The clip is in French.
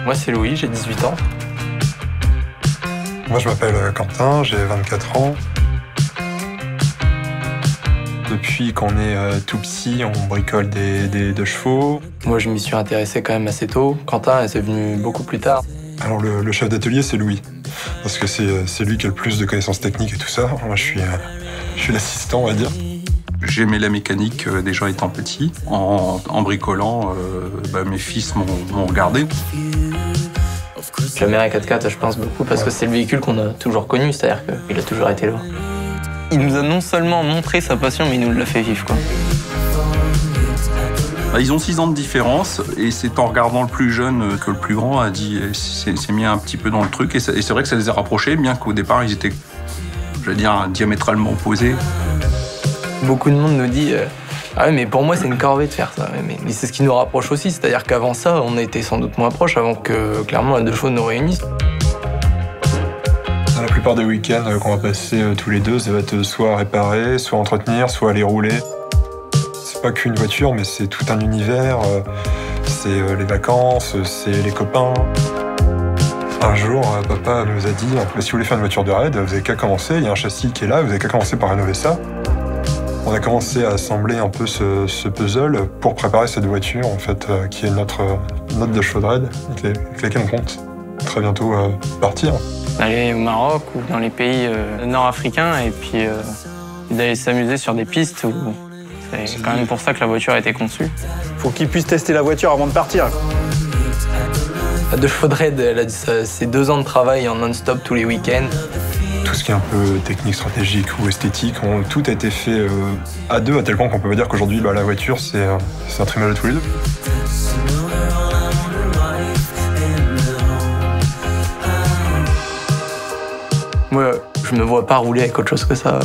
Moi, c'est Louis, j'ai 18 ans. Moi, je m'appelle Quentin, j'ai 24 ans. Depuis qu'on est tout petit, on bricole des chevaux. Moi, je m'y suis intéressé quand même assez tôt. Quentin, c'est venu beaucoup plus tard. Alors, le chef d'atelier, c'est Louis. Parce que c'est lui qui a le plus de connaissances techniques et tout ça. Moi, je suis l'assistant, on va dire. J'aimais la mécanique déjà étant petit. En bricolant, mes fils m'ont regardé. J'aime bien la 4x4, je pense beaucoup, parce que c'est le véhicule qu'on a toujours connu, c'est-à-dire qu'il a toujours été là. Il nous a non seulement montré sa passion, mais il nous l'a fait vivre, quoi. Ils ont 6 ans de différence, et c'est en regardant le plus jeune que le plus grand s'est mis un petit peu dans le truc. Et c'est vrai que ça les a rapprochés, bien qu'au départ, ils étaient, diamétralement opposés. Beaucoup de monde nous dit ah ouais, mais pour moi, c'est une corvée de faire ça. Mais c'est ce qui nous rapproche aussi, c'est-à-dire qu'avant ça, on était sans doute moins proches, avant que, clairement, la deux choses nous réunissent. La plupart des week-ends qu'on va passer tous les deux, ça va être soit réparer, soit entretenir, soit aller rouler. C'est pas qu'une voiture, mais c'est tout un univers. C'est les vacances, c'est les copains. Un jour, papa nous a dit si vous voulez faire une voiture de raid, vous n'avez qu'à commencer, il y a un châssis qui est là, vous n'avez qu'à commencer par rénover ça. On a commencé à assembler un peu ce puzzle pour préparer cette voiture, en fait, qui est notre de chevaux de raid, avec laquelle on compte très bientôt partir. Aller au Maroc ou dans les pays nord-africains et puis d'aller s'amuser sur des pistes où c'est quand même pour ça que la voiture a été conçue. Faut qu'ils puissent tester la voiture avant de partir. La deux chevaux de raid, elle a c'est 2 ans de travail en non-stop tous les week-ends. Tout ce qui est un peu technique, stratégique ou esthétique, tout a été fait à deux, à tel point qu'on peut pas dire qu'aujourd'hui, la voiture, c'est un trimage de tous les deux. Moi, je me vois pas rouler avec autre chose que ça.